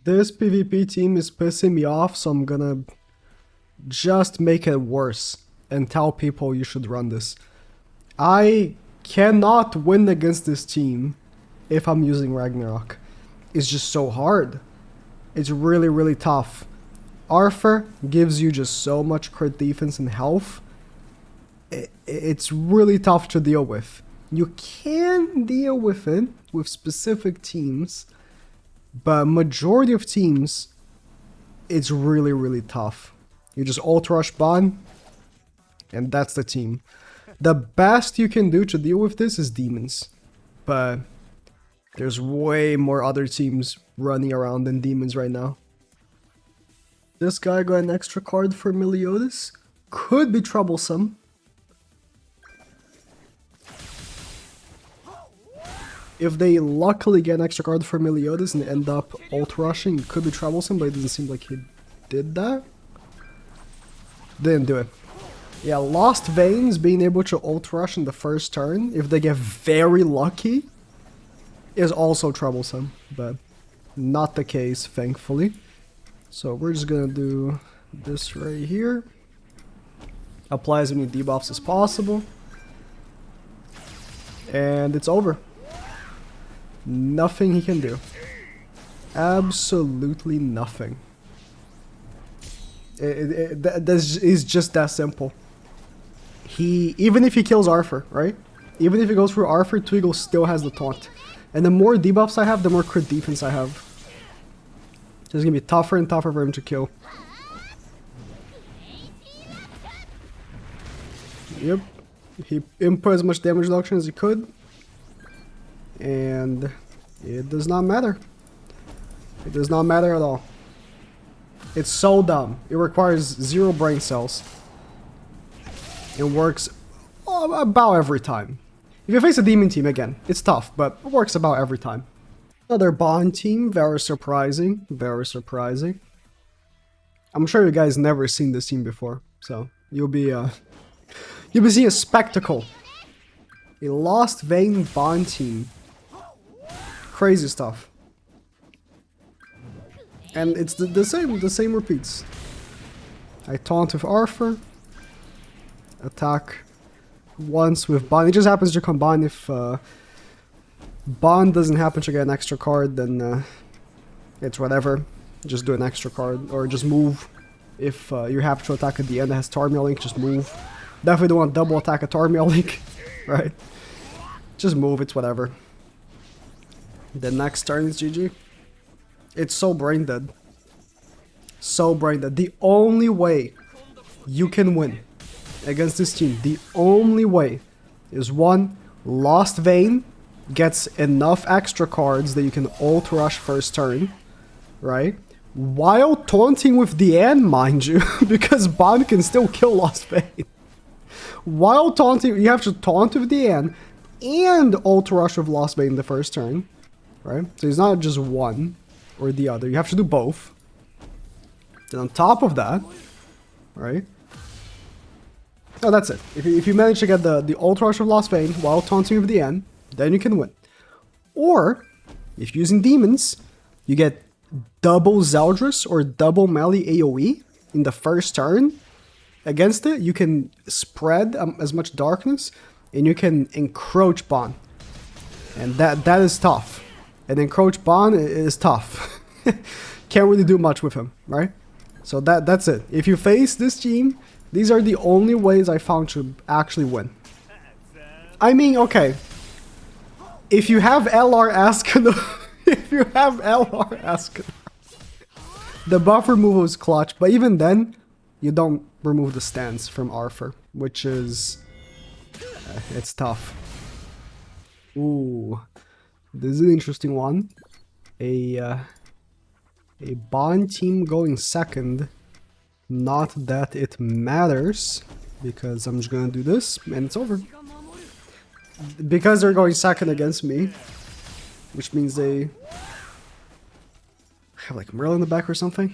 This PvP team is pissing me off, so I'm gonna just make it worse and tell people you should run this. I cannot win against this team if I'm using Ragnarok. It's just so hard. It's really, really tough. Arthur gives you just so much crit defense and health. It's really tough to deal with. You can deal with it with specific teams, but majority of teams, it's really, really tough. You just ult rush Bond, and that's the team. The best you can do to deal with this is demons, but there's way more other teams running around than demons right now. This guy got an extra card for Meliodas. Could be troublesome. If they luckily get an extra card for Meliodas and end up ult rushing, it could be troublesome, but it doesn't seem like he did that. Didn't do it. Yeah, Lost Veins being able to ult rush in the first turn, if they get very lucky, is also troublesome, but not the case, thankfully. So we're just gonna do this right here. Apply as many debuffs as possible. And it's over. Nothing he can do. Absolutely nothing. That is just that simple. Even if he kills Arthur, right? Even if he goes through Arthur, Twigo still has the taunt. And the more debuffs I have, the more crit defense I have. So it's gonna be tougher and tougher for him to kill. Yep. He input as much damage reduction as he could. And it does not matter. It does not matter at all. It's so dumb. It requires 0 brain cells. It works about every time. If you face a demon team again, it's tough, but it works about every time. Another Bond team, very surprising. Very surprising. I'm sure you guys never seen this team before, so you'll be seeing a spectacle. A Lost Vein Bond team. Crazy stuff. And it's the same repeats. I taunt with Arthur. Attack once with Bond. It just happens to combine if Bond doesn't happen to get an extra card, then it's whatever. Just do an extra card, or just move. If you have to attack at the end that has Tarmiel Link, just move. Definitely don't want double attack a Tarmiel Link, right? Just move, it's whatever. The next turn is GG. It's so brain dead. So brain dead. The only way you can win against this team, the only way, is one, Lost Vein gets enough extra cards that you can ult rush first turn, right? While taunting with the end, mind you, because Bond can still kill Lost Vein. While taunting, you have to taunt with the end and ult rush with Lost Vein the first turn, right? So it's not just one or the other, you have to do both. Then on top of that, right? Oh, that's it. If you manage to get the ult rush of Lost Vein while taunting with the end, then you can win. Or, if you're using demons, you get double Zeldris or double melee AoE in the first turn. Against it, you can spread as much darkness, and you can encroach Bond. And that is tough. And encroach Bond is tough. Can't really do much with him, right? So that's it. If you face this team, these are the only ways I found to actually win. I mean, okay. If you have LR Asken, the buff removal is clutch, but even then, you don't remove the stance from Arthur, which is... it's tough. Ooh. This is an interesting one. A Bond team going second. Not that it matters, because I'm just gonna do this, and it's over. Because they're going second against me, which means they have like Merle in the back or something.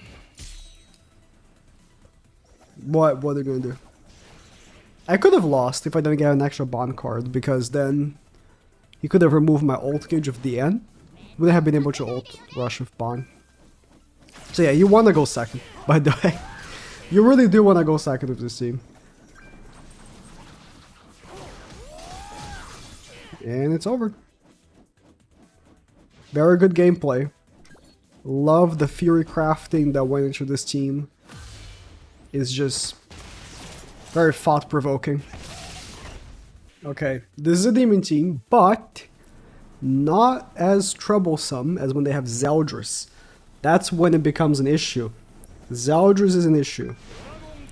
What are they gonna do? I could have lost if I didn't get an extra Bond card, because then he could have removed my ult gauge of the end. Wouldn't have been able to ult rush with Bond. So yeah, you want to go second, by the way. You really do want to go second with this team. And it's over. Very good gameplay. Love the theory crafting that went into this team. It's just very thought-provoking. Okay, this is a demon team, but not as troublesome as when they have Zeldris. That's when it becomes an issue. Zeldris is an issue.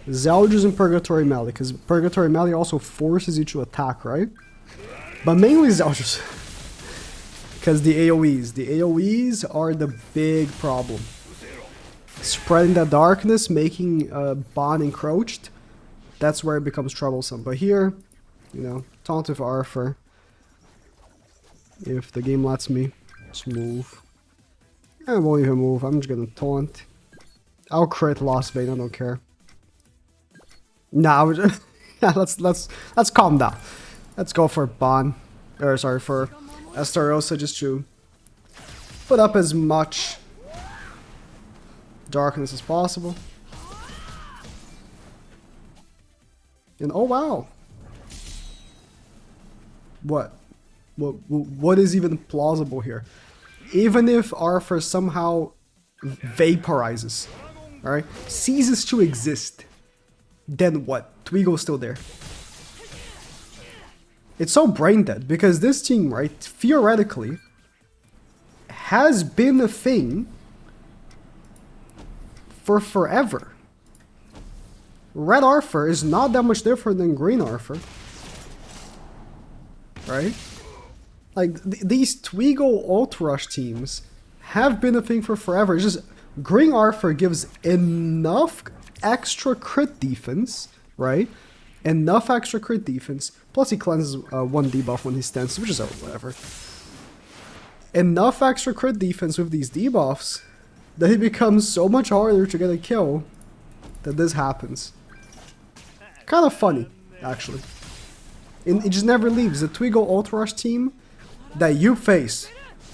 Zeldris and Purgatory Melee, because Purgatory Melee also forces you to attack, right? But mainly Zeldris. Because the AoEs are the big problem. Spreading the darkness, making Bond encroached, that's where it becomes troublesome. But here, you know, taunt with Arthur. If the game lets me, just move. I won't even move, I'm just gonna taunt. I'll crit Lost Vein, I don't care. Nah, yeah, let's calm down. Let's go for Bond. Or sorry, for Estarossa, just to put up as much darkness as possible. And oh wow. What is even plausible here? Even if Arthur somehow vaporizes, alright, ceases to exist, then what? Twigo's still there. It's so brain dead because this team, right, theoretically has been a thing for forever. Red Arthur is not that much different than Green Arthur, right? Like, these Twigo Ult Rush teams have been a thing for forever. It's just, Green Arthur gives enough extra crit defense, right? Enough extra crit defense, plus he cleanses one debuff when he stands, which is whatever. Enough extra crit defense with these debuffs that it becomes so much harder to get a kill that this happens. Kind of funny, actually. It just never leaves. The Twigo Ult Rush team that you face,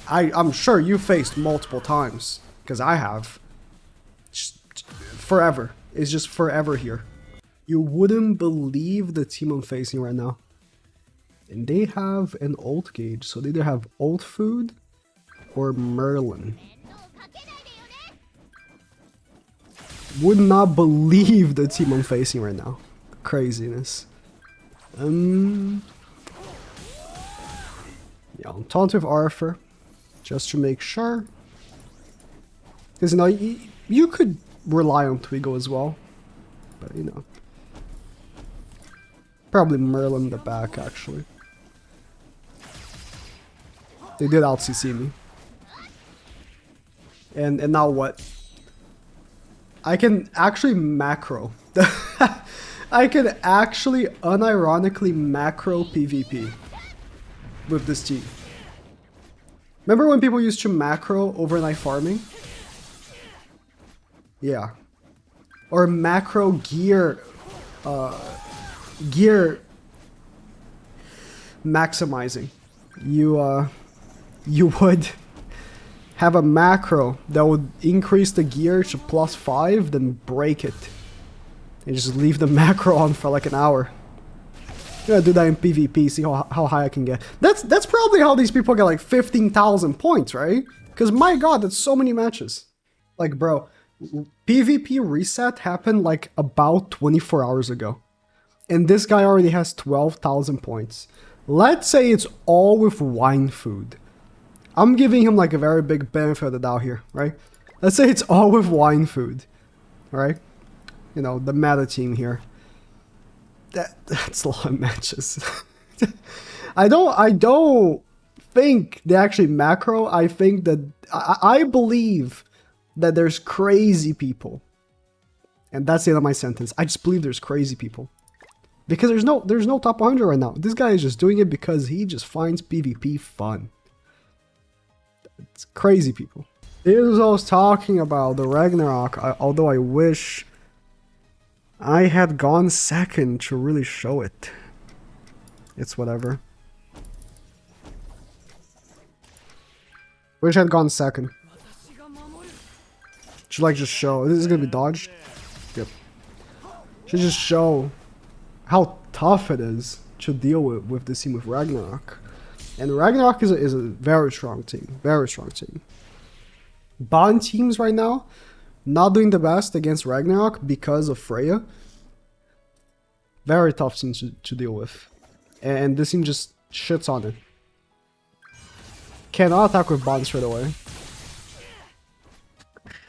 I'm sure you faced multiple times, because I have. Just forever. It's just forever here. You wouldn't believe the team I'm facing right now. And they have an ult gauge, so they either have ult food or Merlin. Would not believe the team I'm facing right now. Craziness. Yeah, I'll taunt with Arthur, just to make sure. Because, you know, you could rely on Twigo as well. But, you know. Probably Merlin in the back, actually. They did out CC me. And now what? I can actually macro. I can actually unironically macro PvP with this team. Remember when people used to macro overnight farming? Yeah. Or macro gear gear maximizing. You would have a macro that would increase the gear to +5, then break it. And just leave the macro on for like an hour. I'm gonna do that in PvP, see how high I can get. That's probably how these people get like 15,000 points, right? Because my god, that's so many matches. Like, bro, PvP reset happened like about 24 hours ago. And this guy already has 12,000 points. Let's say it's all with wine food. I'm giving him like a very big benefit of the doubt here, right? Let's say it's all with wine food, right? You know, the meta team here. That's a lot of matches. I don't think they actually macro. I think that I believe that there's crazy people. And that's the end of my sentence. I just believe there's crazy people. Because there's no top 100 right now. This guy is just doing it because he just finds PvP fun. It's crazy people. Here's what I was talking about, the Ragnarok. Although I wish I had gone second to really show it. It's whatever. Wish I had gone second. Should like just show. This is gonna be dodged. Yep. Should just show how tough it is to deal with this team with Ragnarok. And Ragnarok is a very strong team. Very strong team. Bond teams right now, not doing the best against Ragnarok because of Freya. Very tough team to deal with. And this team just shits on it. Cannot attack with Bond straight away.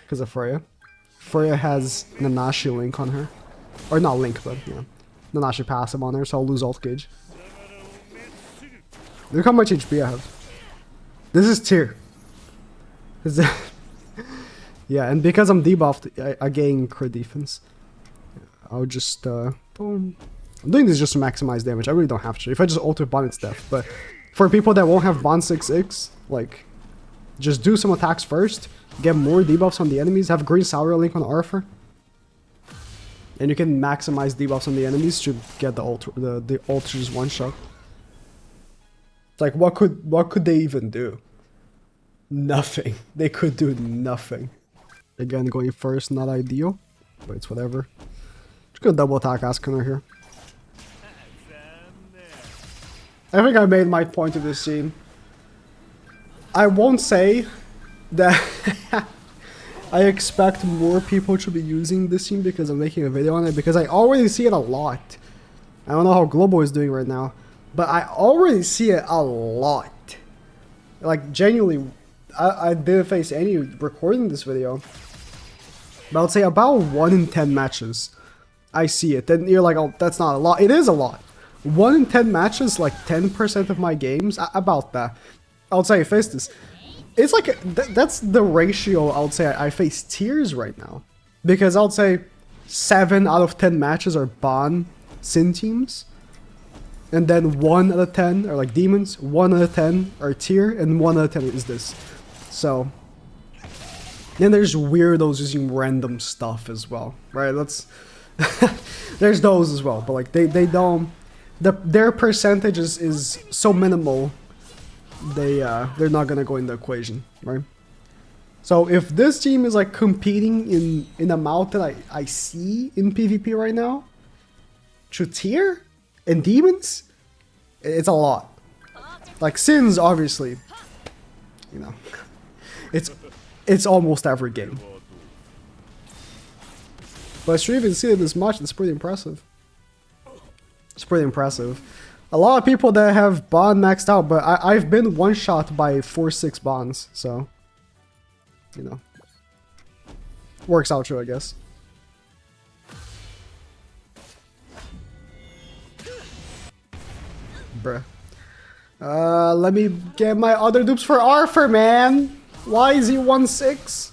Because of Freya. Freya has Nanashi Link on her. Or not Link, but yeah. Nanashi passive on her, so I'll lose ult gauge. Look how much HP I have. This is tier. Yeah, and because I'm debuffed, I gain crit defense. I'll just, boom. I'm doing this just to maximize damage. I really don't have to. If I just ult with Bond, it's death. But for people that won't have Bond 6x, like, just do some attacks first. Get more debuffs on the enemies. Have Green Sour Link on Arthur. And you can maximize debuffs on the enemies to get the ult to just one shot. Like, what could they even do? Nothing. They could do nothing. Again, going first, not ideal, but it's whatever. Just gonna double attack Askener here. I think I made my point of this scene. I won't say that I expect more people to be using this scene because I'm making a video on it, because I already see it a lot. I don't know how Global is doing right now, but I already see it a lot. Like, genuinely, I didn't face any recording this video, but I would say about 1 in 10 matches I see it. Then you're like, oh, that's not a lot. It is a lot. 1 in 10 matches, like 10% of my games, about that. I would say I face this. It's like, that's the ratio I would say I face tiers right now. Because I would say 7 out of 10 matches are Ban Sin teams. And then 1 out of 10 are like demons, 1 out of 10 are tier, and 1 out of 10 is this. So, then there's weirdos using random stuff as well, right? Let's, there's those as well, but like they don't, their percentage is so minimal, they're not gonna go in the equation, right? So if this team is like competing in amount that I see in PvP right now, to tier and demons, it's a lot. Like Sins, obviously, you know, it's almost every game. But to even see it this much, it's pretty impressive. It's pretty impressive. A lot of people that have Bond maxed out, but I've been one-shot by 4-6 Bonds, so, you know, works out true, I guess. Bruh. Let me get my other dupes for Arthur, man. Why is he 1-6?